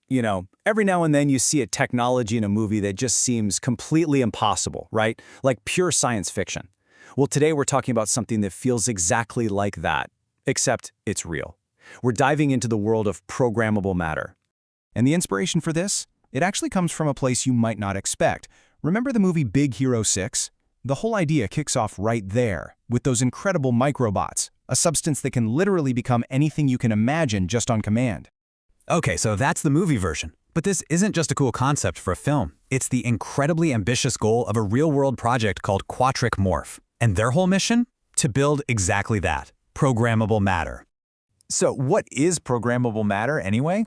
Every now and then you see a technology in a movie that just seems completely impossible, right? Like pure science fiction. Well, today we're talking about something that feels exactly like that, except it's real. We're diving into the world of programmable matter. And the inspiration for this? It actually comes from a place you might not expect. Remember the movie Big Hero 6? The whole idea kicks off right there, with those incredible microbots, a substance that can literally become anything you can imagine just on command. Okay, so that's the movie version. But this isn't just a cool concept for a film. It's the incredibly ambitious goal of a real-world project called QuatricMorph. And their whole mission? To build exactly that, programmable matter. So what is programmable matter anyway?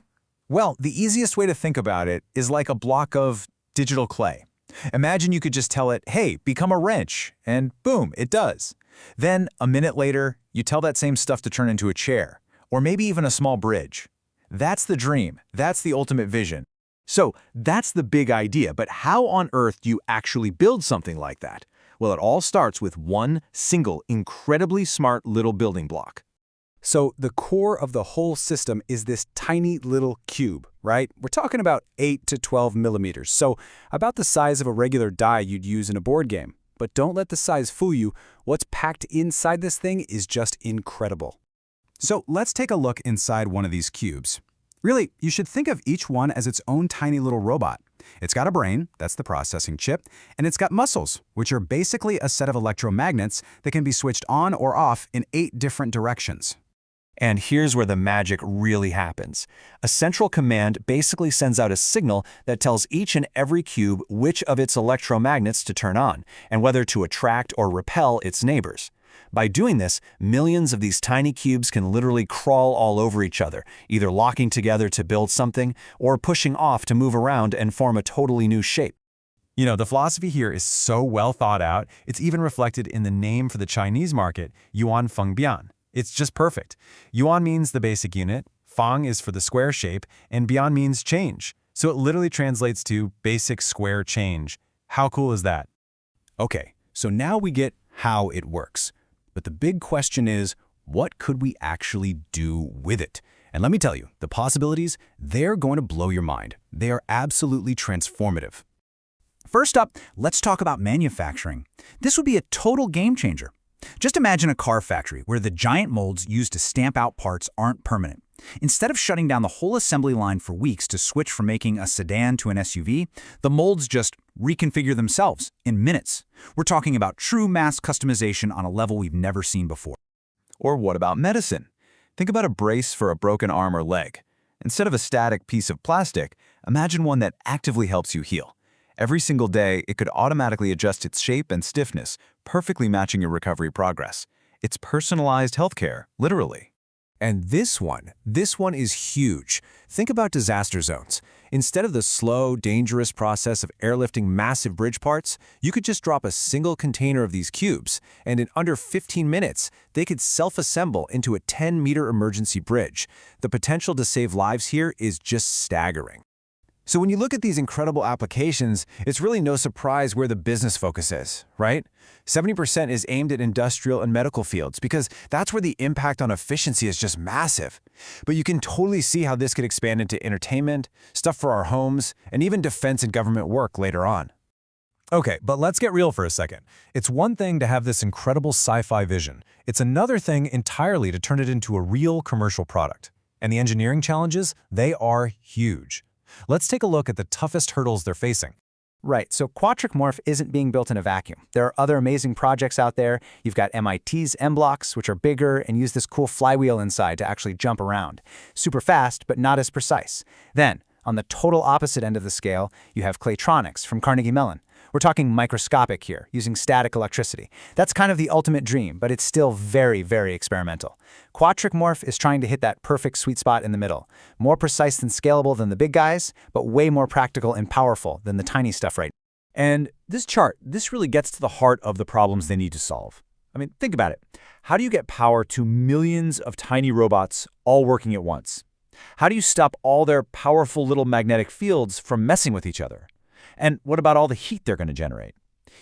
Well, the easiest way to think about it is like a block of digital clay. Imagine you could just tell it, hey, become a wrench, and boom, it does. Then, a minute later, you tell that same stuff to turn into a chair, or maybe even a small bridge. That's the dream. That's the ultimate vision. So that's the big idea, but how on earth do you actually build something like that? Well, it all starts with one single, incredibly smart little building block. So the core of the whole system is this tiny little cube, right? We're talking about 8 to 12 millimeters, so about the size of a regular die you'd use in a board game. But don't let the size fool you. What's packed inside this thing is just incredible. So let's take a look inside one of these cubes. Really, you should think of each one as its own tiny little robot. It's got a brain, that's the processing chip, and it's got muscles, which are basically a set of electromagnets that can be switched on or off in 8 different directions. And here's where the magic really happens. A central command basically sends out a signal that tells each and every cube which of its electromagnets to turn on, and whether to attract or repel its neighbors. By doing this, millions of these tiny cubes can literally crawl all over each other, either locking together to build something or pushing off to move around and form a totally new shape. The philosophy here is so well thought out, it's even reflected in the name for the Chinese market, Yuan Fengbian. It's just perfect. Yuan means the basic unit, Feng is for the square shape, and Bian means change. So it literally translates to basic square change. How cool is that? Okay, so now we get how it works. But the big question is, what could we actually do with it? And let me tell you, the possibilities, they're going to blow your mind. They are absolutely transformative. First up, let's talk about manufacturing. This would be a total game changer. Just imagine a car factory where the giant molds used to stamp out parts aren't permanent. Instead of shutting down the whole assembly line for weeks to switch from making a sedan to an SUV, the molds just reconfigure themselves in minutes. We're talking about true mass customization on a level we've never seen before. Or what about medicine? Think about a brace for a broken arm or leg. Instead of a static piece of plastic, imagine one that actively helps you heal. Every single day, it could automatically adjust its shape and stiffness, perfectly matching your recovery progress. It's personalized healthcare, literally. And this one is huge. Think about disaster zones. Instead of the slow, dangerous process of airlifting massive bridge parts, you could just drop a single container of these cubes, and in under 15 minutes, they could self-assemble into a 10-meter emergency bridge. The potential to save lives here is just staggering. So when you look at these incredible applications, it's really no surprise where the business focus is, right? 70% is aimed at industrial and medical fields because that's where the impact on efficiency is just massive. But you can totally see how this could expand into entertainment, stuff for our homes, and even defense and government work later on. Okay, but let's get real for a second. It's one thing to have this incredible sci-fi vision. It's another thing entirely to turn it into a real commercial product. And the engineering challenges, they are huge. Let's take a look at the toughest hurdles they're facing. Right, so QuatricMorph isn't being built in a vacuum. There are other amazing projects out there. You've got MIT's M-blocks, which are bigger and use this cool flywheel inside to actually jump around. Super fast, but not as precise. Then, on the total opposite end of the scale, you have Claytronics from Carnegie Mellon. We're talking microscopic here, using static electricity. That's kind of the ultimate dream, but it's still very, very experimental. QuatricMorph is trying to hit that perfect sweet spot in the middle. More precise and scalable than the big guys, but way more practical and powerful than the tiny stuff right now. And this chart, this really gets to the heart of the problems they need to solve. I mean, think about it. How do you get power to millions of tiny robots all working at once? How do you stop all their powerful little magnetic fields from messing with each other? And what about all the heat they're going to generate?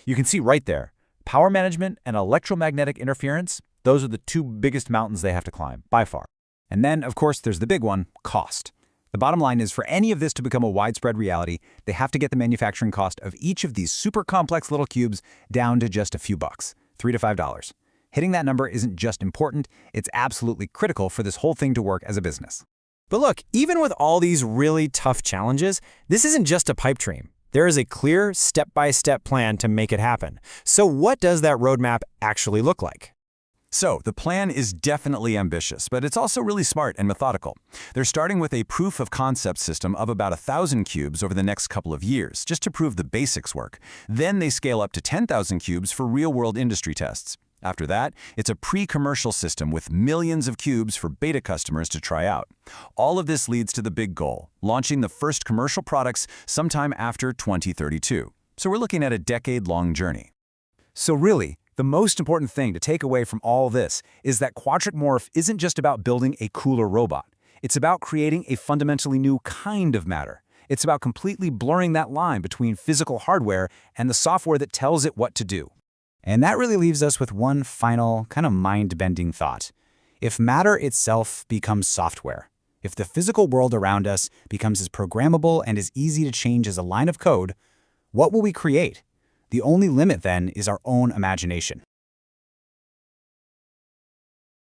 You can see right there, power management and electromagnetic interference, those are the two biggest mountains they have to climb, by far. And then, of course, there's the big one, cost. The bottom line is for any of this to become a widespread reality, they have to get the manufacturing cost of each of these super complex little cubes down to just a few bucks, $3 to $5. Hitting that number isn't just important, it's absolutely critical for this whole thing to work as a business. But look, even with all these really tough challenges, this isn't just a pipe dream. There is a clear, step-by-step plan to make it happen. So what does that roadmap actually look like? So, the plan is definitely ambitious, but it's also really smart and methodical. They're starting with a proof-of-concept system of about 1,000 cubes over the next couple of years, just to prove the basics work. Then they scale up to 10,000 cubes for real-world industry tests. After that, it's a pre-commercial system with millions of cubes for beta customers to try out. All of this leads to the big goal, launching the first commercial products sometime after 2032. So we're looking at a decade-long journey. So really, the most important thing to take away from all this is that QuatricMorph isn't just about building a cooler robot. It's about creating a fundamentally new kind of matter. It's about completely blurring that line between physical hardware and the software that tells it what to do. And that really leaves us with one final, kind of mind-bending thought. If matter itself becomes software, if the physical world around us becomes as programmable and as easy to change as a line of code, what will we create? The only limit then is our own imagination.